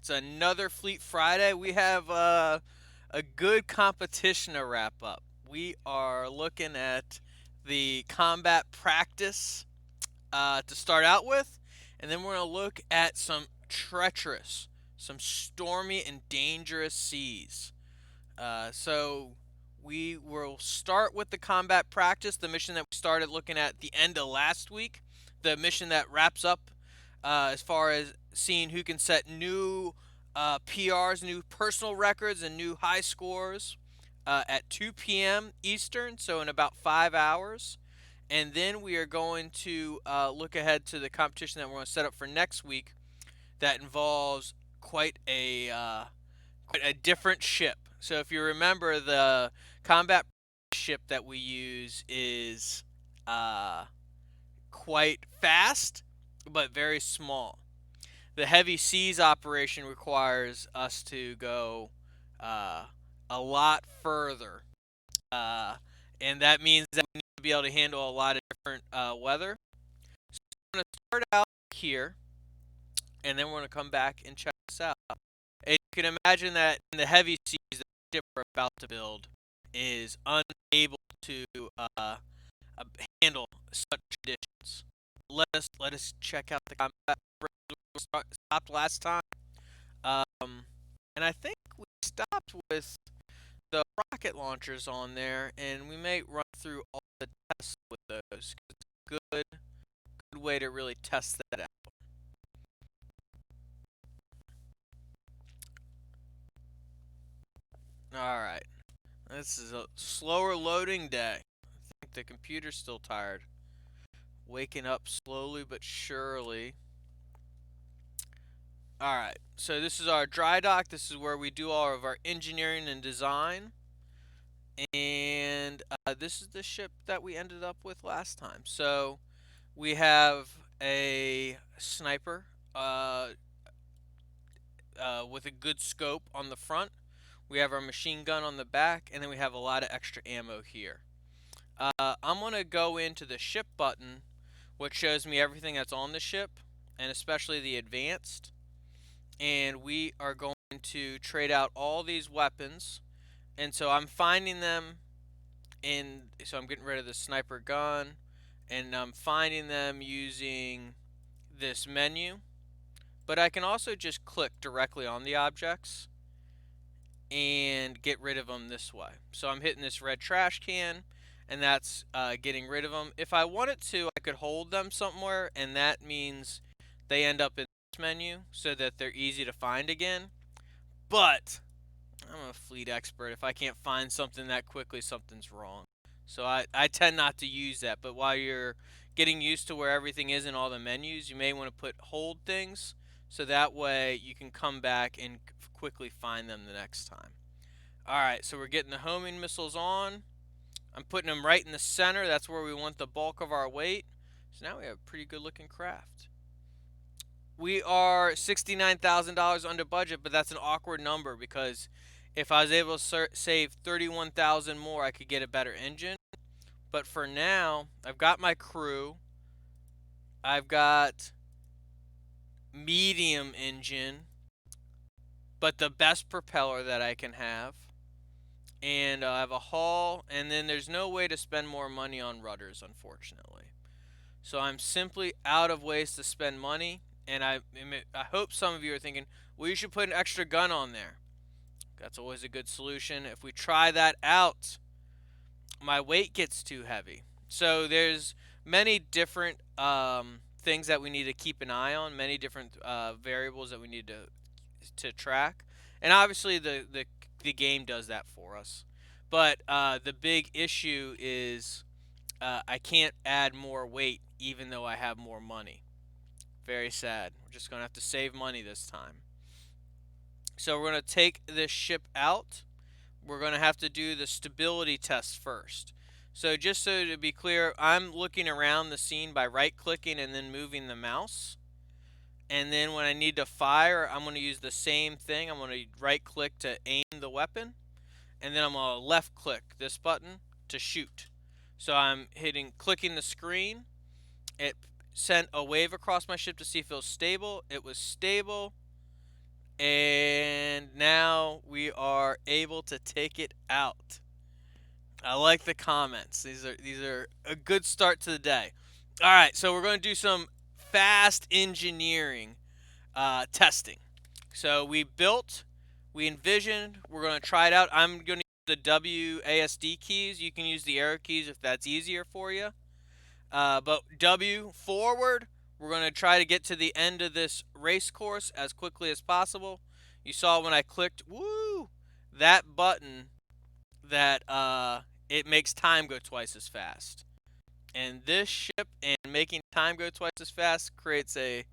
It's another Fleet Friday. We have a good competition to wrap up. We are looking at the combat practice to start out with, and then we're going to look at some treacherous, some stormy and dangerous seas. So we will start with the combat practice, the mission that we started looking at the end of last week, the mission that wraps up as far as seeing who can set new PRs, new personal records, and new high scores at 2 p.m. Eastern, so in about 5 hours. And then we are going to look ahead to the competition that we're going to set up for next week that involves quite a different ship. So if you remember, the combat ship that we use is uh, quite fast, but very small. The heavy seas operation requires us to go uh, a lot further, uh, and that means that we need to be able to handle a lot of different weather. So we're going to start out here, and then we're going to come back and check this out. And you can imagine that in the heavy seas, the ship we're about to build is unable to uh, handle such conditions. Let us check out the combat we stopped last time, um, and I think we stopped with the rocket launchers on there, and we may run through all the tests with those. 'Cause it's a good way to really test that out. All right, this is a slower loading day. I think the computer's still tired. Waking up slowly but surely. Alright, so this is our dry dock. This is where we do all of our engineering and design. And this is the ship that we ended up with last time. So we have a sniper with a good scope on the front. We have our machine gun on the back, and then we have a lot of extra ammo here. I'm going to go into the ship button, which shows me everything that's on the ship, and especially the advanced. And we are going to trade out all these weapons. And so I'm finding them so I'm getting rid of the sniper gun, and I'm finding them using this menu. But I can also just click directly on the objects and get rid of them this way. So I'm hitting this red trash can, and that's getting rid of them. If I wanted to, I could hold them somewhere, and that means they end up in this menu so that they're easy to find again. But I'm a fleet expert. If I can't find something that quickly, something's wrong. So I tend not to use that. But while you're getting used to where everything is in all the menus, you may want to put hold things so that way you can come back and quickly find them the next time. Alright, so we're getting the homing missiles on. I'm putting them right in the center. That's where we want the bulk of our weight. So now we have a pretty good looking craft. We are $69,000 under budget, but that's an awkward number because if I was able to save 31,000 more, I could get a better engine. But for now, I've got my crew. I've got medium engine, but the best propeller that I can have. And I have a hull, and then there's no way to spend more money on rudders, unfortunately. So I'm simply out of ways to spend money, and I hope some of you are thinking, well, you should put an extra gun on there. That's always a good solution. If we try that out, my weight gets too heavy. So there's many different things that we need to keep an eye on, many different variables that we need to track, and obviously the game does that for us. But the big issue is I can't add more weight even though I have more money. Very sad. We're just going to have to save money this time. So we're going to take this ship out. We're going to have to do the stability test first. So just so to be clear, I'm looking around the scene by right-clicking and then moving the mouse. And then when I need to fire, I'm going to use the same thing. I'm going to right-click to aim the weapon. And then I'm going to left-click this button to shoot. So I'm clicking the screen. It sent a wave across my ship to see if it was stable. It was stable. And now we are able to take it out. I like the comments. These are a good start to the day. All right, so we're going to do some fast engineering testing. So we envisioned, we're going to try it out. I'm going to use the WASD keys. You can use the arrow keys if that's easier for you. But W forward, we're going to try to get to the end of this race course as quickly as possible. You saw when I clicked, woo, that button that it makes time go twice as fast. And this ship and making time go twice as fast creates a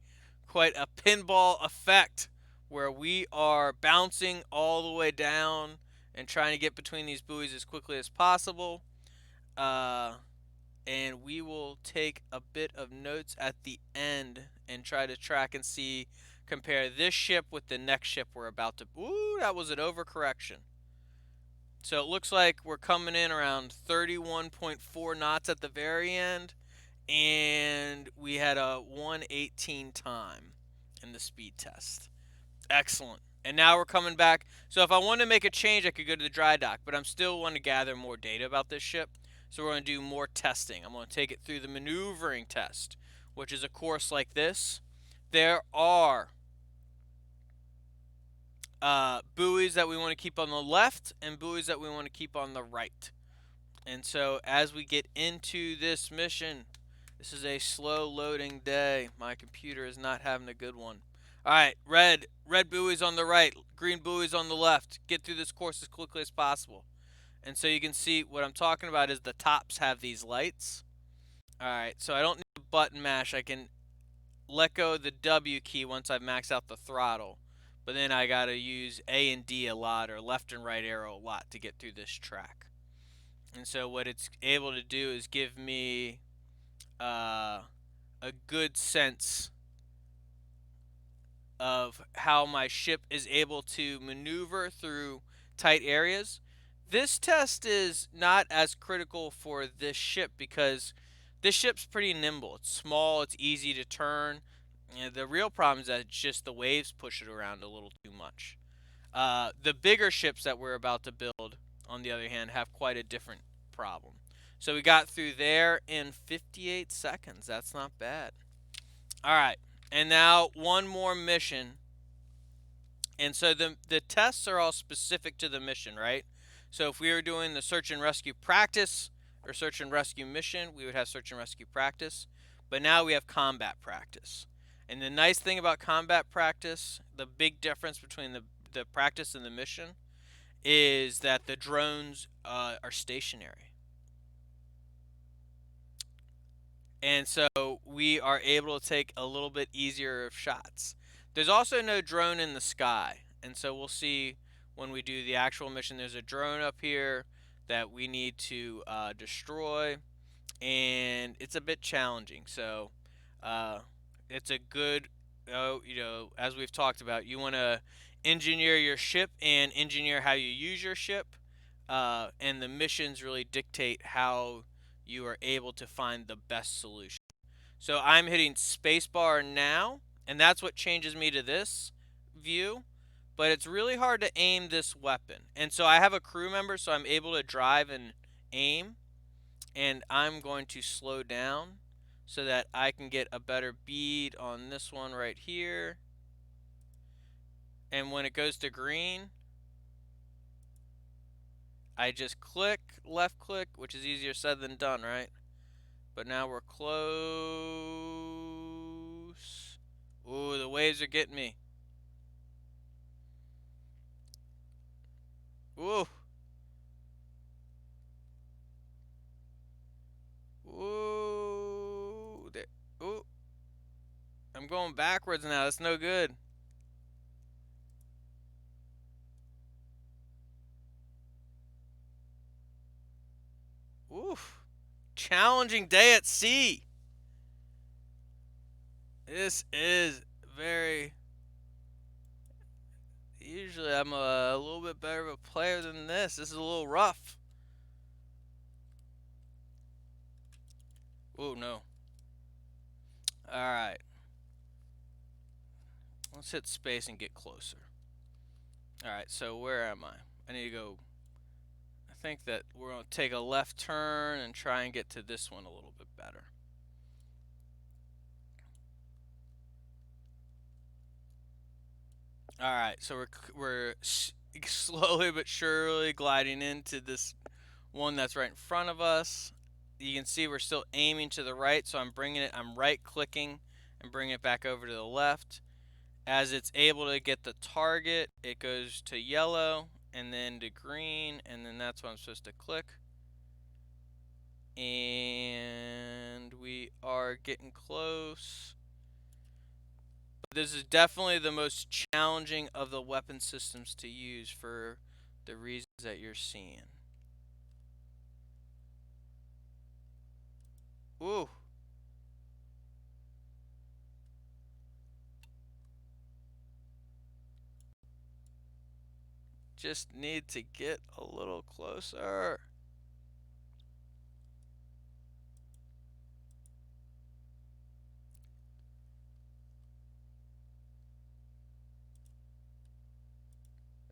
quite a pinball effect where we are bouncing all the way down and trying to get between these buoys as quickly as possible. Uh, and we will take a bit of notes at the end and try to track and see, compare this ship with the next ship we're about to. Ooh, that was an overcorrection. So it looks like we're coming in around 31.4 knots at the very end, and we had a 118 time in the speed test. Excellent. And now we're coming back. So if I wanted to make a change, I could go to the dry dock, but I'm still wanting to gather more data about this ship. So we're going to do more testing. I'm going to take it through the maneuvering test, which is a course like this. There are buoys that we want to keep on the left and buoys that we want to keep on the right. And so as we get into this mission, this is a slow loading day. My computer is not having a good one. All right, red buoys on the right, green buoys on the left. Get through this course as quickly as possible. And so you can see what I'm talking about is the tops have these lights. All right, so I don't need a button mash. I can let go of the W key once I've maxed out the throttle. But then I got to use A and D a lot, or left and right arrow a lot, to get through this track. And so what it's able to do is give me a good sense of how my ship is able to maneuver through tight areas. This test is not as critical for this ship because this ship's pretty nimble. It's small, it's easy to turn. The real problem is that it's just the waves push it around a little too much. The bigger ships that we're about to build, on the other hand, have quite a different problem. So we got through there in 58 seconds. That's not bad. All right. And now one more mission. And so the tests are all specific to the mission, right? So if we were doing the search and rescue practice or search and rescue mission, we would have search and rescue practice. But now we have combat practice. And the nice thing about combat practice, the big difference between the practice and the mission, is that the drones are stationary. And so we are able to take a little bit easier of shots. There's also no drone in the sky. And so we'll see when we do the actual mission. There's a drone up here that we need to destroy. And it's a bit challenging. So it's a good, as we've talked about, you want to engineer your ship and engineer how you use your ship. And the missions really dictate how you are able to find the best solution. So I'm hitting spacebar now, and that's what changes me to this view. But it's really hard to aim this weapon. And so I have a crew member, so I'm able to drive and aim. And I'm going to slow down so that I can get a better bead on this one right here. And when it goes to green, I just click, left click, which is easier said than done, right? But now we're close. Ooh, the waves are getting me. Ooh. Ooh. Ooh. I'm going backwards now. That's no good. Oof. Challenging day at sea. This is very. Usually I'm a little bit better of a player than this. This is a little rough. Oh no. Alright. Let's hit space and get closer. Alright, so where am I? I need to go. I think that we're going to take a left turn and try and get to this one a little bit better. Alright, so we're slowly but surely gliding into this one that's right in front of us. You can see we're still aiming to the right, so I'm right clicking and bringing it back over to the left. As it's able to get the target, it goes to yellow and then to green, and then that's what I'm supposed to click. And we are getting close. But this is definitely the most challenging of the weapon systems to use for the reasons that you're seeing. Ooh. Just need to get a little closer.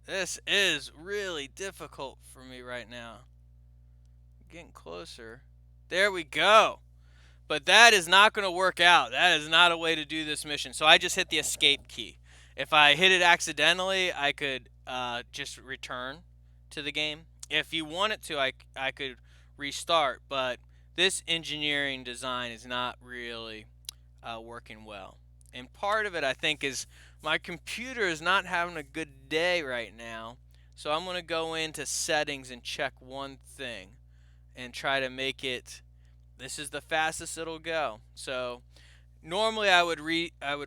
This is really difficult for me right now. Getting closer. There we go. But that is not going to work out. That is not a way to do this mission. So I just hit the escape key. If I hit it accidentally, I could just return to the game. If you wanted to, I could restart. But this engineering design is not really working well. And part of it, I think, is my computer is not having a good day right now. So I'm going to go into settings and check one thing and try to make it, this is the fastest it'll go. So normally I would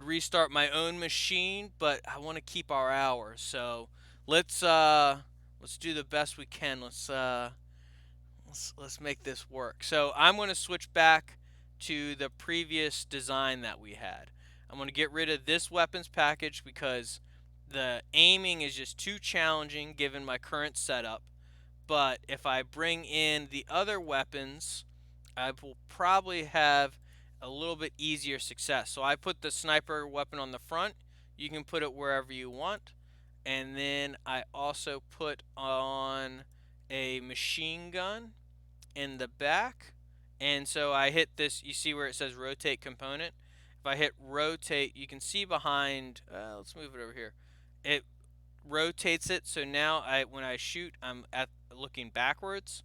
restart my own machine, but I want to keep our hours. So let's do the best we can. Let's make this work. So I'm going to switch back to the previous design that we had. I'm going to get rid of this weapons package because the aiming is just too challenging given my current setup. But if I bring in the other weapons, I will probably have a little bit easier success. So I put the sniper weapon on the front. You can put it wherever you want. And then I also put on a machine gun in the back. And so I hit this, you see where it says rotate component. If I hit rotate, you can see behind, let's move it over here. It rotates it, so now when I shoot, I'm looking backwards.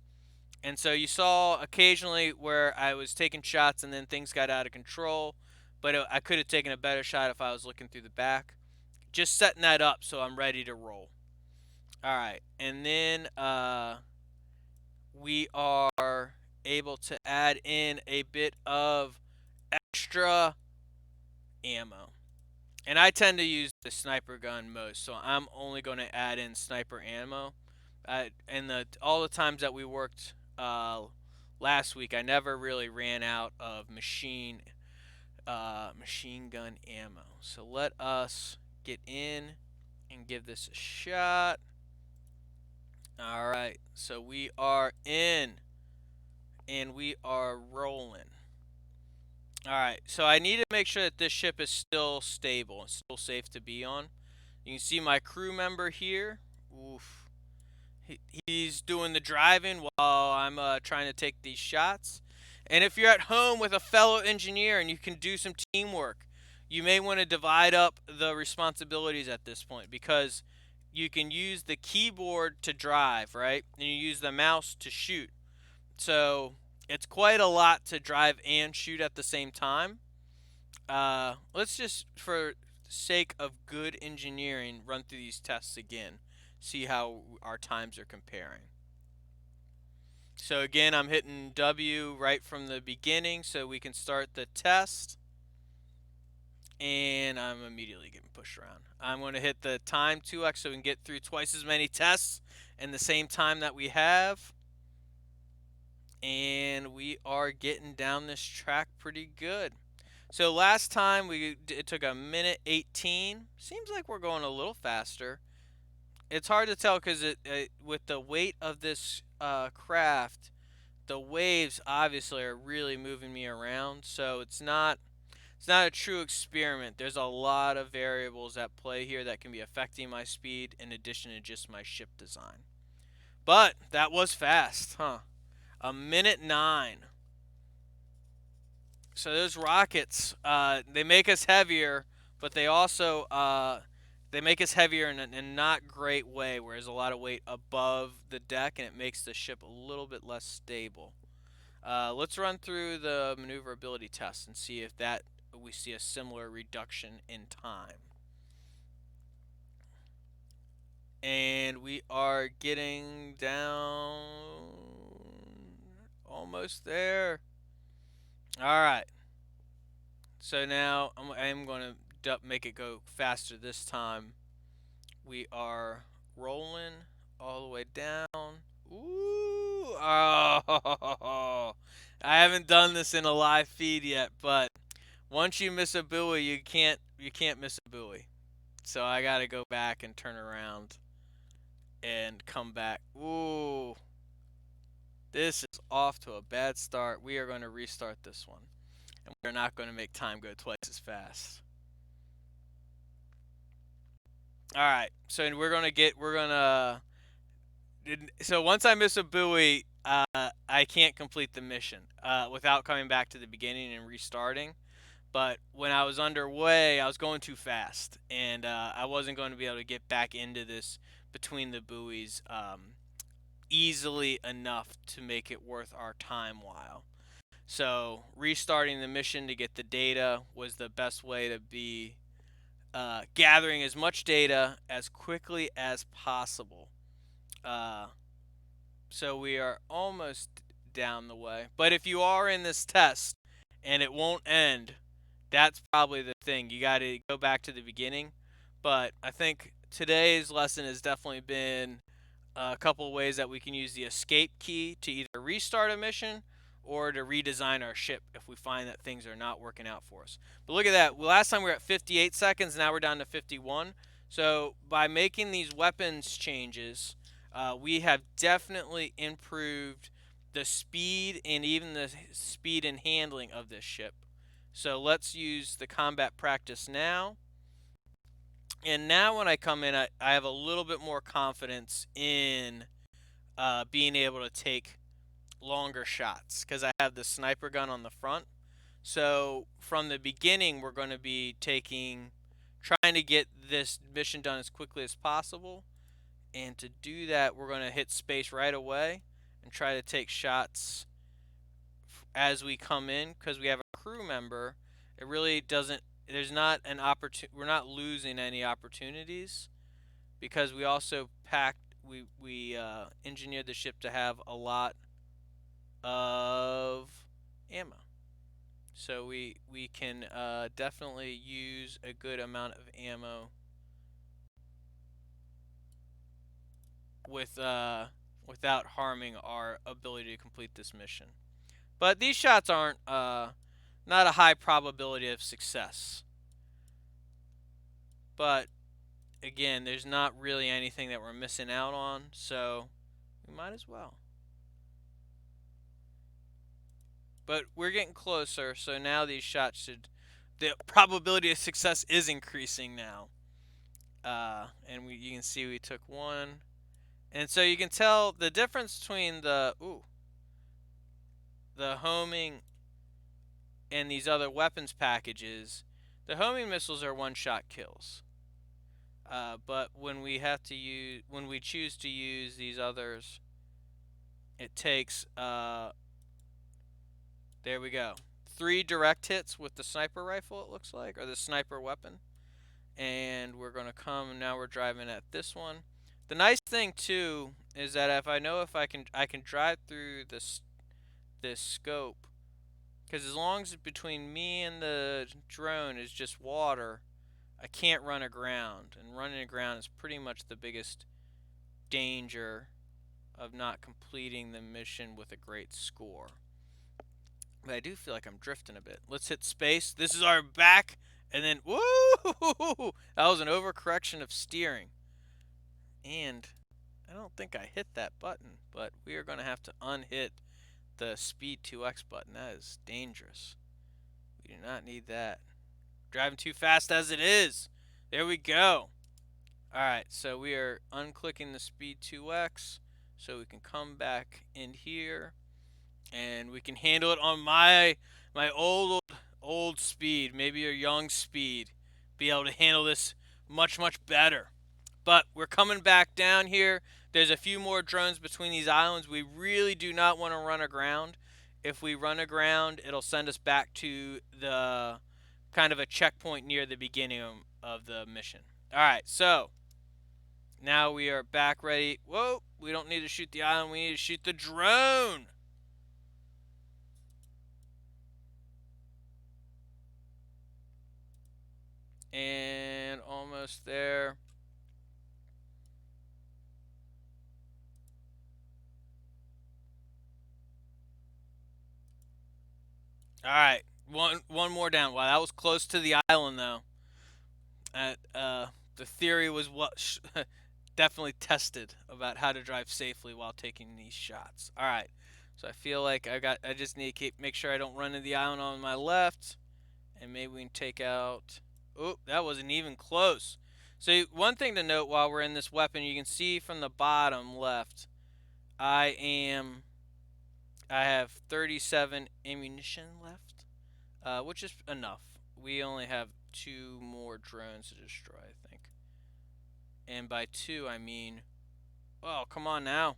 And so you saw occasionally where I was taking shots and then things got out of control, but I could have taken a better shot if I was looking through the back. Just setting that up so I'm ready to roll. All right, and then we are able to add in a bit of extra ammo. And I tend to use the sniper gun most, so I'm only going to add in sniper ammo. And all the times that we worked last week, I never really ran out of machine gun ammo. So let us get in and give this a shot. All right, so we are in, and we are rolling. All right, so I need to make sure that this ship is still stable and still safe to be on. You can see my crew member here. Oof. He's doing the driving while I'm trying to take these shots. And if you're at home with a fellow engineer and you can do some teamwork, you may want to divide up the responsibilities at this point because you can use the keyboard to drive, right? And you use the mouse to shoot. So it's quite a lot to drive and shoot at the same time. Let's just, for sake of good engineering, run through these tests again. See how our times are comparing. So again, I'm hitting W right from the beginning so we can start the test. And I'm immediately getting pushed around. I'm going to hit the time 2x so we can get through twice as many tests in the same time that we have. And we are getting down this track pretty good. So last time it took a minute 18. Seems like we're going a little faster. It's hard to tell because with the weight of this craft, the waves obviously are really moving me around. So it's not it's not a true experiment. There's a lot of variables at play here that can be affecting my speed in addition to just my ship design. But that was fast, huh? A minute 9. So those rockets, they make us heavier, but they also they make us heavier in a not great way, where there's a lot of weight above the deck, and it makes the ship a little bit less stable. Let's run through the maneuverability test and see if that we see a similar reduction in time. And we are getting down almost there. All right. So now I'm going to make it go faster this time. We are rolling all the way down. Ooh! Oh! I haven't done this in a live feed yet, but once you miss a buoy, you can't miss a buoy. So I got to go back and turn around and come back. Ooh! This is off to a bad start. We are going to restart this one, and we're not going to make time go twice as fast. All right, so so once I miss a buoy, I can't complete the mission without coming back to the beginning and restarting. But when I was underway, I was going too fast, and I wasn't going to be able to get back into this between the buoys easily enough to make it worth our time while. So restarting the mission to get the data was the best way to be gathering as much data as quickly as possible. Uh, so we are almost down the way. But if you are in this test and it won't end, that's probably the thing. You got to go back to the beginning. But I think today's lesson has definitely been a couple of ways that we can use the escape key to either restart a mission or to redesign our ship if we find that things are not working out for us. But look at that. Last time we were at 58 seconds, now we're down to 51. So by making these weapons changes, we have definitely improved the speed and even the speed and handling of this ship. So let's use the combat practice now. And now when I come in, I have a little bit more confidence in being able to take longer shots because I have the sniper gun on the front. So from the beginning, we're going to be trying to get this mission done as quickly as possible. And to do that, we're going to hit space right away and try to take shots as we come in because we have a crew member. It really doesn't. There's not an opportunity. We're not losing any opportunities because we also we engineered the ship to have a lot of ammo. So we can definitely use a good amount of ammo with without harming our ability to complete this mission. But these shots aren't not a high probability of success. But again, there's not really anything that we're missing out on, so we might as well. But we're getting closer, so now these shots the probability of success is increasing now. And you can see we took one. And so you can tell the difference between the homing and these other weapons packages. The homing missiles are one-shot kills. But when we choose to use these others, it takes there we go, 3 direct hits with the sniper rifle. It looks like, or the sniper weapon. And we're gonna come now. We're driving at this one. The nice thing too is that if I can drive through this scope, because as long as between me and the drone is just water, I can't run aground, and running aground is pretty much the biggest danger of not completing the mission with a great score. But I do feel like I'm drifting a bit. Let's hit space. This is our back, and then woo! That was an overcorrection of steering, and I don't think I hit that button. But we are going to have to unhit the speed 2x button. That is dangerous. We do not need that. Driving too fast as it is. There we go. Alright, so we are unclicking the speed 2x so we can come back in here and we can handle it on my old speed, maybe your young speed. Be able to handle this much better. But we're coming back down here. There's a few more drones between these islands. We really do not want to run aground. If we run aground, it'll send us back to the kind of a checkpoint near the beginning of the mission. Alright, so now we are back ready. Whoa, we don't need to shoot the island, we need to shoot the drone. And almost there. Alright, one more down. Wow, that was close to the island though. The theory was what definitely tested about how to drive safely while taking these shots. All right, so I feel like I just need to make sure I don't run into the island on my left, and maybe we can take out. Oh, that wasn't even close. So one thing to note while we're in this weapon, you can see from the bottom left, I have 37 ammunition left, which is enough. We only have 2 more drones to destroy, I think. And by 2, I mean, oh, come on now.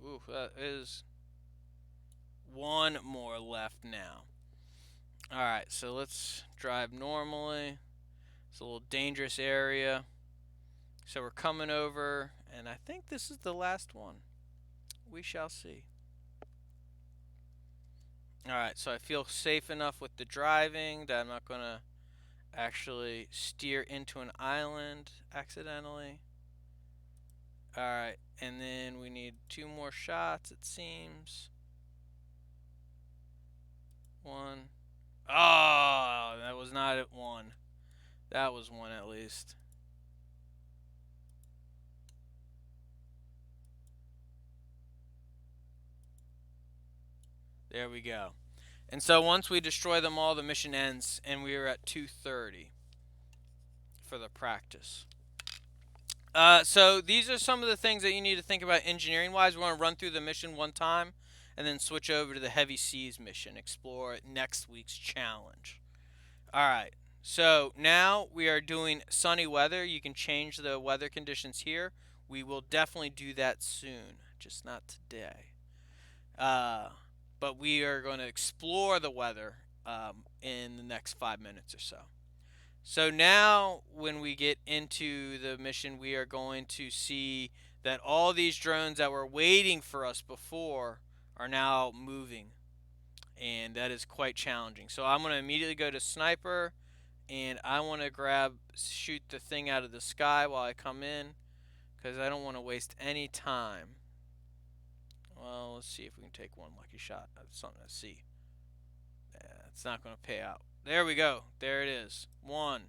Ooh, that is 1 more left now. Alright, so let's drive normally. It's a little dangerous area. So we're coming over, and I think this is the last one. We shall see. Alright, so I feel safe enough with the driving that I'm not going to actually steer into an island accidentally. Alright, and then we need 2 more shots, it seems. 1. Oh, that was not at 1. That was 1 at least. There we go. And so once we destroy them all, the mission ends, and we are at 2:30 for the practice. So these are some of the things that you need to think about engineering-wise. We want to run through the mission one time, and then switch over to the Heavy Seas mission, explore next week's challenge. Alright, so now we are doing sunny weather. You can change the weather conditions here. We will definitely do that soon, just not today. But we are going to explore the weather in the next 5 minutes or so. So now when we get into the mission, we are going to see that all these drones that were waiting for us before are now moving. And that is quite challenging. So I'm going to immediately go to sniper, and I want to shoot the thing out of the sky while I come in, because I don't want to waste any time. Well, let's see if we can take 1 lucky shot. That's something to see. Yeah, it's not going to pay out. There we go. There it is. 1.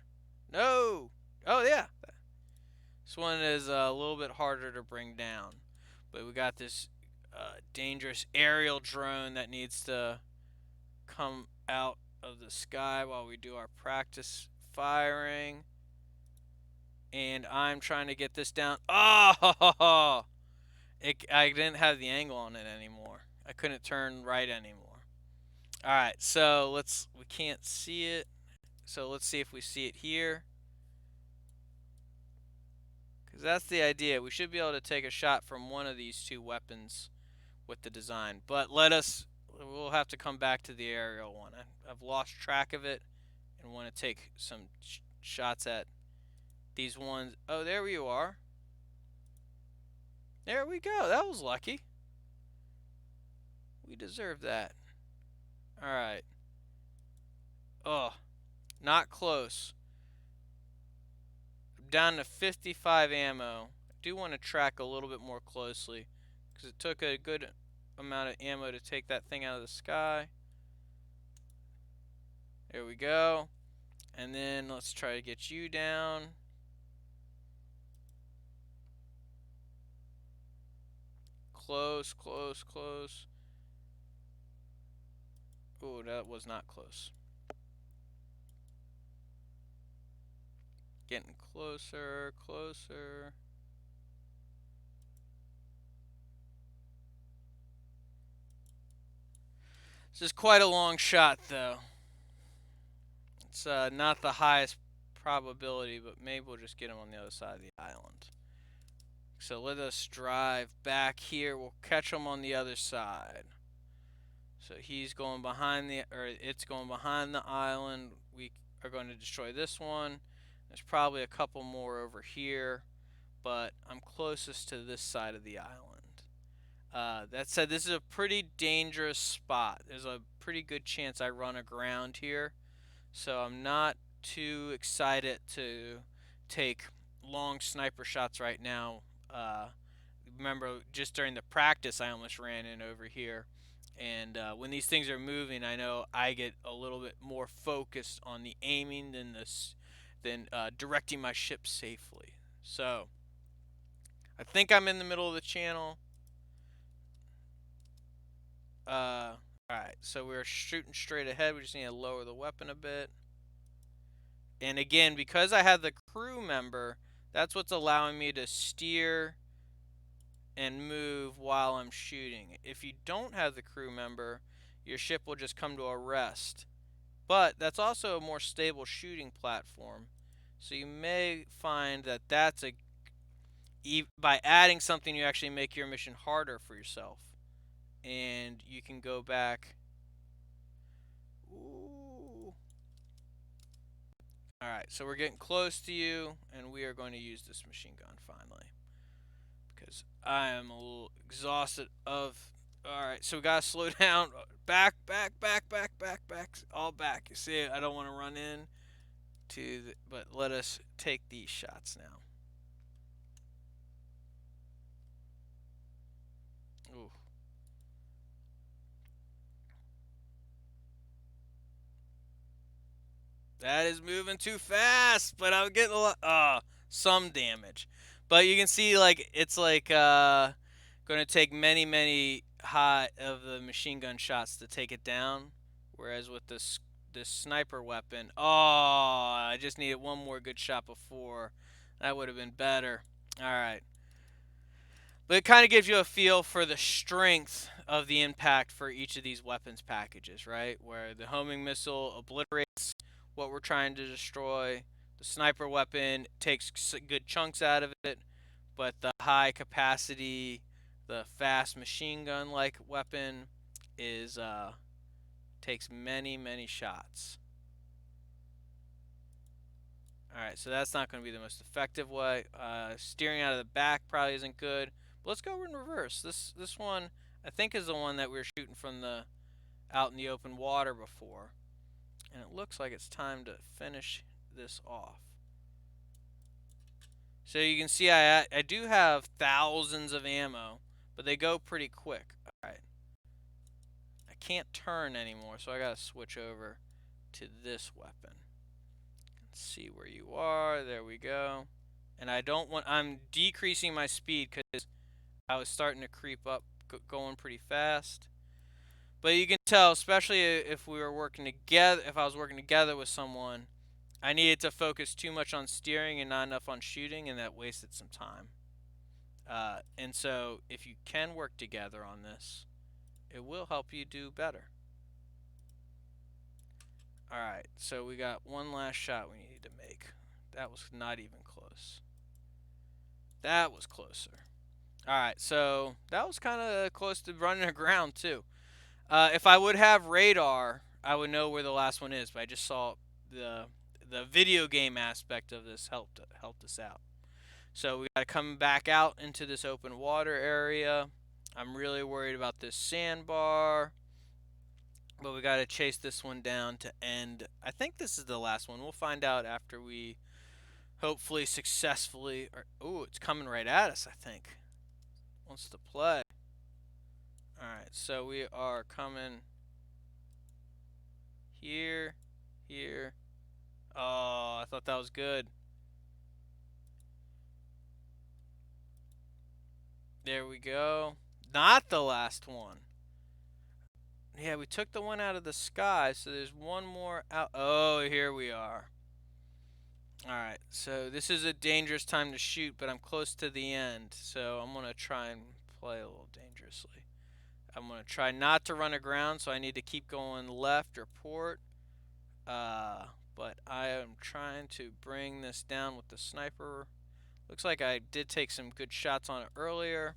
No! Oh, yeah. This one is a little bit harder to bring down. But we got this dangerous aerial drone that needs to come out of the sky while we do our practice firing. And I'm trying to get this down. Oh! I didn't have the angle on it anymore. I couldn't turn right anymore. Alright, so we can't see it. So let's see if we see it here. Because that's the idea. We should be able to take a shot from one of these 2 weapons with the design. But we'll have to come back to the aerial one. I've lost track of it and want to take some shots at these ones. Oh, there you are. There we go. That was lucky. We deserve that. Alright. Oh, not close. I'm down to 55 ammo. I do want to track a little bit more closely, because it took a good amount of ammo to take that thing out of the sky. There we go. And then let's try to get you down. close, close, close. Oh, that was not close. Getting closer, closer. This is quite a long shot, though. It's not the highest probability, but maybe we'll just get him on the other side of the island. So let us drive back here. We'll catch him on the other side. So he's going behind it's going behind the island. We are going to destroy this one. There's probably a couple more over here, but I'm closest to this side of the island. That said, this is a pretty dangerous spot. There's a pretty good chance I run aground here, so I'm not too excited to take long sniper shots right now. Remember, just during the practice, I almost ran in over here. And when these things are moving, I know I get a little bit more focused on the aiming than directing my ship safely. So I think I'm in the middle of the channel. Alright, so we're shooting straight ahead. We just need to lower the weapon a bit. And again, because I have the crew member, that's what's allowing me to steer and move while I'm shooting. If you don't have the crew member, your ship will just come to a rest. But that's also a more stable shooting platform. So you may find that by adding something, you actually make your mission harder for yourself. And you can go back. Ooh. Alright, so we're getting close to you, and we are going to use this machine gun finally. Because I am a little exhausted of... Alright, so we gotta slow down. Back, back, back, back, back, back. All back. You see, I don't want to run in. But let us take these shots now. Ooh. That is moving too fast, but I'm getting a lot, some damage. But you can see, like, it's like, going to take many hot of the machine gun shots to take it down. Whereas with this sniper weapon, I just needed one more good shot before. That would have been better. Alright. But it kind of gives you a feel for the strength of the impact for each of these weapons packages, right? Where the homing missile obliterates what we're trying to destroy. The sniper weapon takes good chunks out of it, but the high capacity, the fast machine gun like weapon is takes many shots. Alright, so that's not going to be the most effective way. Steering out of the back probably isn't good. But let's go in reverse. This one, I think, is the one that we were shooting from out in the open water before. And it looks like it's time to finish this off. So you can see I do have thousands of ammo, but they go pretty quick. Alright. I can't turn anymore, so I gotta switch over to this weapon. See where you are. There we go. And I'm decreasing my speed because I was starting to creep up, going pretty fast. But you can tell, especially if we were working together, if I was working together with someone, I needed to focus too much on steering and not enough on shooting, and that wasted some time. And so if you can work together on this, it will help you do better. Alright, so we got one last shot we need to make. That was not even close. That was closer. Alright, so that was kind of close to running aground too. If I would have radar, I would know where the last one is, but I just saw the video game aspect of this helped us out. So we got to come back out into this open water area. I'm really worried about this sandbar. But we got to chase this one down to end. I think this is the last one. We'll find out after we hopefully successfully... Ooh, it's coming right at us, I think. Wants to play. Alright, so we are coming here, here. Oh, I thought that was good. There we go. not the last one. Yeah, we took the one out of the sky, so there's one more out. Oh, here we are. Alright, so this is a dangerous time to shoot, but I'm close to the end, so I'm going to try and play a little dangerously. I'm going to try not to run aground, so I need to keep going left or port. But I am trying to bring this down with the sniper. Looks like I did take some good shots on it earlier.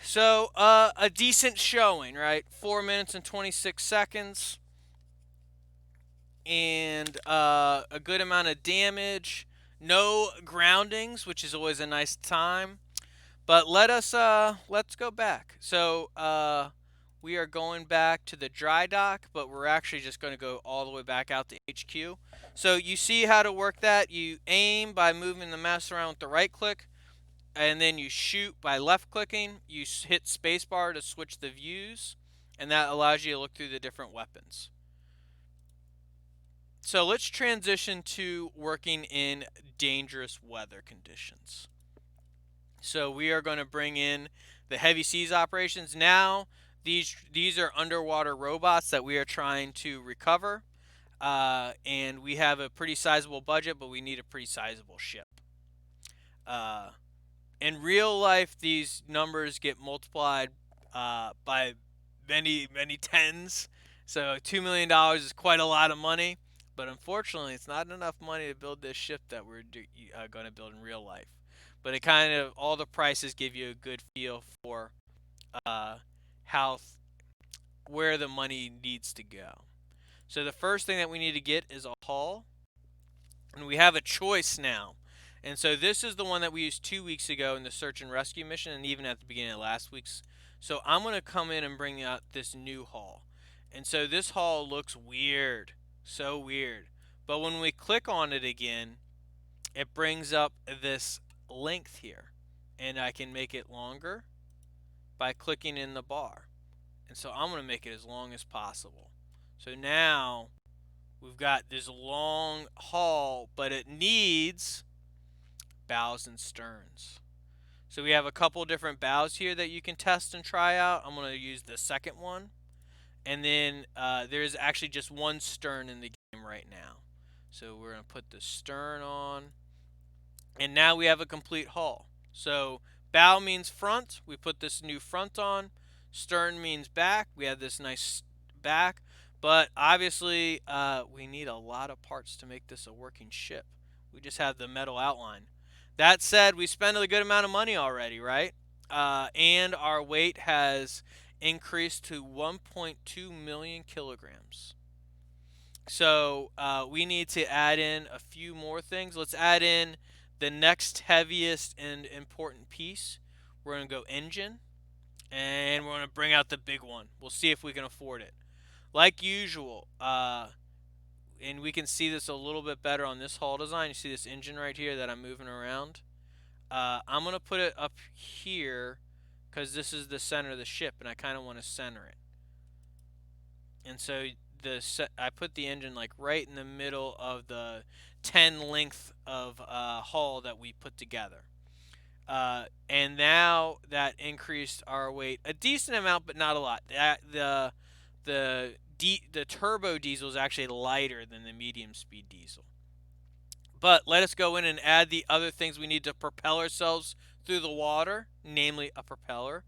So, a decent showing, right? 4 minutes and 26 seconds. And a good amount of damage. No groundings, which is always a nice time. But let's go back. So, we are going back to the dry dock, but we're actually just going to go all the way back out to HQ. So you see how to work that. You aim by moving the mouse around with the right click, and then you shoot by left clicking. You hit spacebar to switch the views, and that allows you to look through the different weapons. So let's transition to working in dangerous weather conditions. So we are going to bring in the heavy seas operations. Now these are underwater robots that we are trying to recover. And we have a pretty sizable budget, but we need a pretty sizable ship. Uh, in real life, these numbers get multiplied by many tens. So $2 million is quite a lot of money, but unfortunately, it's not enough money to build this ship that we're going to build in real life. But it kind of all the prices give you a good feel for uh, how where the money needs to go. So the first thing that we need to get is a hull, and we have a choice now. And so this is the one that we used 2 weeks ago in the search and rescue mission, and even at the beginning of last week's. So I'm going to come in and bring out this new hull. And so this hull looks weird, so weird. But when we click on it again, it brings up this length here, and I can make it longer by clicking in the bar. And so I'm going to make it as long as possible. So now we've got this long hull, but it needs bows and sterns. So we have a couple different bows here that you can test and try out. I'm going to use the second one. And then there's actually just one stern in the game right now. So we're going to put the stern on. And now we have a complete hull. So bow means front. We put this new front on. Stern means back. We have this nice back. But obviously, we need a lot of parts to make this a working ship. We just have the metal outline. That said, we spent a good amount of money already, right? And our weight has increased to 1.2 million kilograms. So we need to add in a few more things. Let's add in the next heaviest and important piece. We're going to go engine, and we're going to bring out the big one. We'll see if we can afford it. Like usual, and we can see this a little bit better on this hull design. You see this engine right here that I'm moving around. I'm going to put it up here because this is the center of the ship, and I kind of want to center it. And so I put the engine like right in the middle of the 10 length of hull that we put together. And now that increased our weight a decent amount, but not a lot. The turbo diesel is actually lighter than the medium speed diesel. But let us go in and add the other things we need to propel ourselves through the water, namely a propeller.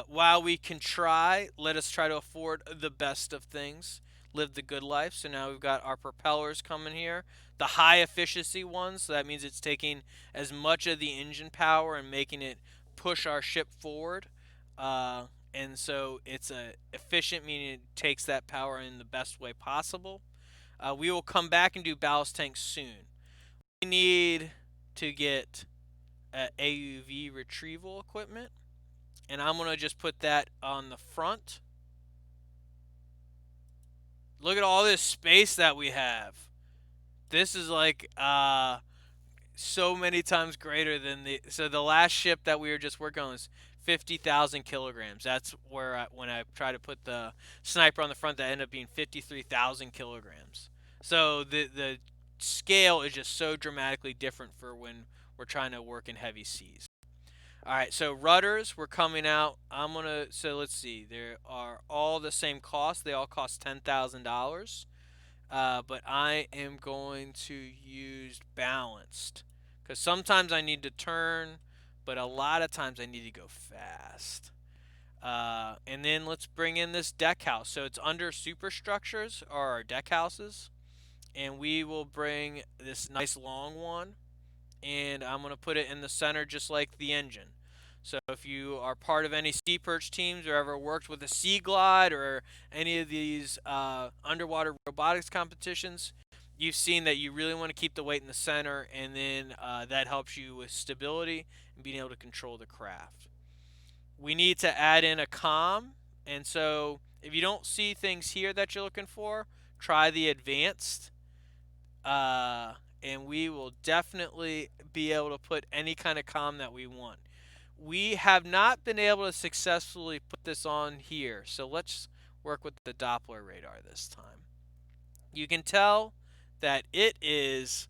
While we can try, let us try to afford the best of things, live the good life. So now we've got our propellers coming here, the high efficiency ones. So that means it's taking as much of the engine power and making it push our ship forward. And so it's efficient, meaning it takes that power in the best way possible. We will come back and do ballast tanks soon. We need to get AUV retrieval equipment. And I'm going to just put that on the front. Look at all this space that we have. This is like so many times greater than the last ship that we were just working on was 50,000 kilograms. That's where when I try to put the sniper on the front, that ended up being 53,000 kilograms. So the scale is just so dramatically different for when we're trying to work in heavy seas. All right, so rudders were coming out. So let's see. There are all the same cost. They all cost $10,000. But I am going to use balanced because sometimes I need to turn, but a lot of times I need to go fast. And then let's bring in this deck house. So it's under superstructures or our deck houses, and we will bring this nice long one, and I'm going to put it in the center just like the engine. So if you are part of any sea perch teams or ever worked with a sea glide or any of these underwater robotics competitions, you've seen that you really want to keep the weight in the center, and then that helps you with stability and being able to control the craft. We need to add in a comm, and so if you don't see things here that you're looking for, try the advanced, uh, and we will definitely be able to put any kind of comm that we want. We have not been able to successfully put this on here, so let's work with the Doppler radar this time. You can tell that it is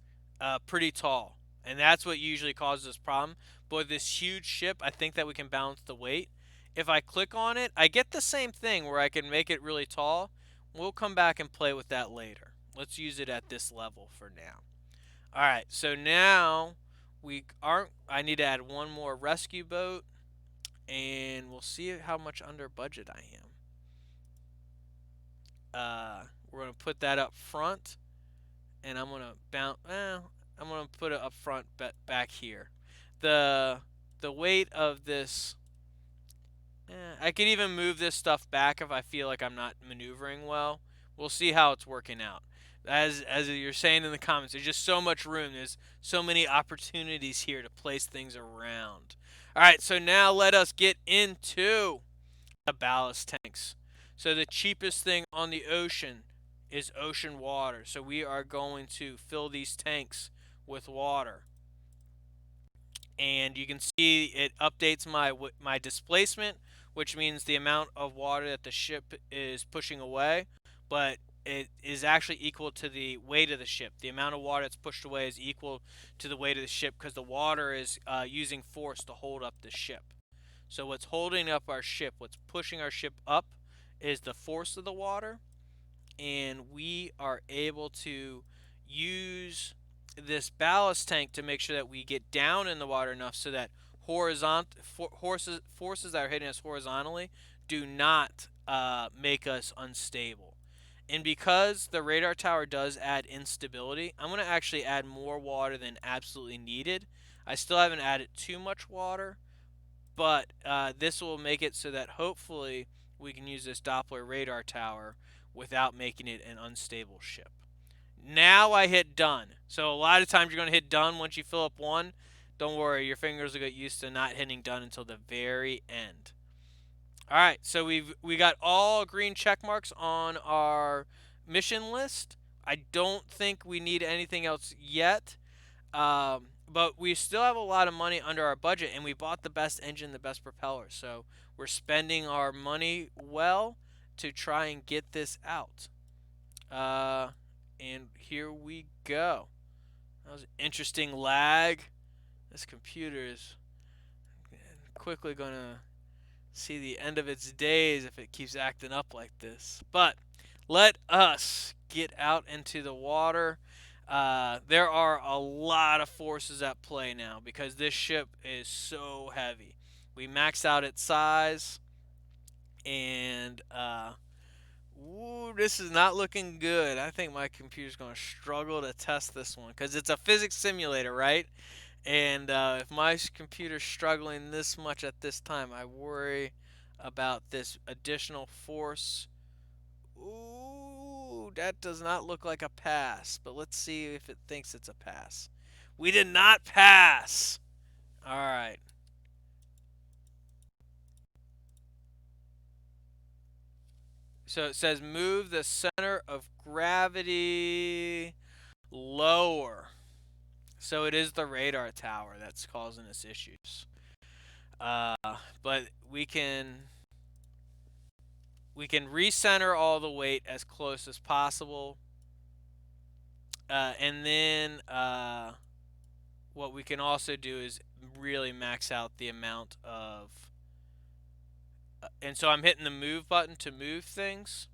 pretty tall, and that's what usually causes this problem. But with this huge ship, I think that we can balance the weight. If I click on it, I get the same thing where I can make it really tall. We'll come back and play with that later. Let's use it at this level for now. All right, so now we aren't. I need to add one more rescue boat, and we'll see how much under budget I am. We're gonna put that up front, and I'm gonna bounce. I'm gonna put it up front back here. The the weight of this. I could even move this stuff back if I feel like I'm not maneuvering well. We'll see how it's working out. As you're saying in the comments, there's just so much room. There's so many opportunities here to place things around. All right, so now let us get into the ballast tanks. So the cheapest thing on the ocean is ocean water. So we are going to fill these tanks with water. And you can see it updates my displacement, which means the amount of water that the ship is pushing away, but it is actually equal to the weight of the ship. The amount of water that's pushed away is equal to the weight of the ship because the water is using force to hold up the ship. So what's holding up our ship, what's pushing our ship up, is the force of the water, and we are able to use this ballast tank to make sure that we get down in the water enough so that forces that are hitting us horizontally do not make us unstable. And because the radar tower does add instability, I'm going to actually add more water than absolutely needed. I still haven't added too much water, but this will make it so that hopefully we can use this Doppler radar tower without making it an unstable ship. Now I hit done. So a lot of times you're going to hit done once you fill up one. Don't worry, your fingers will get used to not hitting done until the very end. All right, so we got all green check marks on our mission list. I don't think we need anything else yet. But we still have a lot of money under our budget, and we bought the best engine, the best propeller. So we're spending our money well to try and get this out. And here we go. That was an interesting lag. This computer is quickly going to see the end of its days if it keeps acting up like this. But let us get out into the water. There are a lot of forces at play now because this ship is so heavy. We maxed out its size, and ooh, this is not looking good. I think my computer's going to struggle to test this one because it's a physics simulator, right? And if my computer's struggling this much at this time, I worry about this additional force. Ooh, that does not look like a pass, but let's see if it thinks it's a pass. We did not pass. All right. So it says move the center of gravity lower. So it is the radar tower that's causing us issues. Uh, but we can recenter all the weight as close as possible, and then what we can also do is really max out the amount of, and so I'm hitting the move button to move things,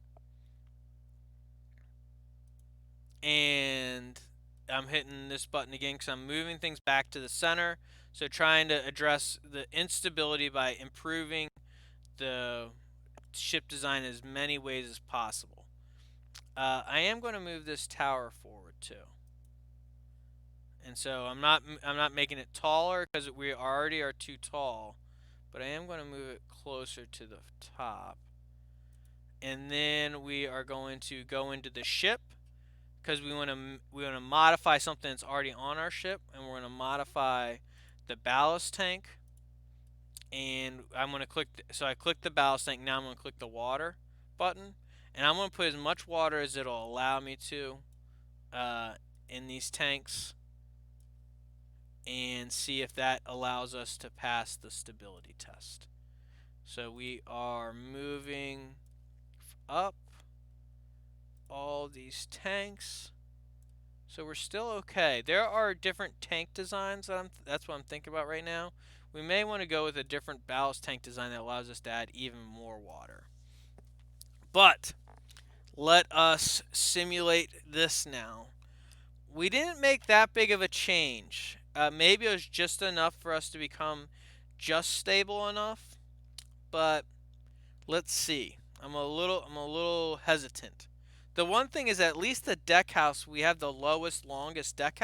and I'm hitting this button again because I'm moving things back to the center. So trying to address the instability by improving the ship design as many ways as possible. I am going to move this tower forward too, and so I'm not making it taller because we already are too tall, but I am going to move it closer to the top. And then we are going to go into the ship because we want to modify something that's already on our ship, and we're going to modify the ballast tank. And I'm going to click. So I click the ballast tank. Now I'm going to click the water button, and I'm going to put as much water as it'll allow me to uh, in these tanks, and see if that allows us to pass the stability test. So we are moving up all these tanks. So we're still okay. There are different tank designs that's what I'm thinking about right now. We may want to go with a different ballast tank design that allows us to add even more water. But let us simulate this now. We didn't make that big of a change. Maybe it was just enough for us to become just stable enough, but let's see. I'm a little hesitant. The one thing is at least the deck house, we have the longest deck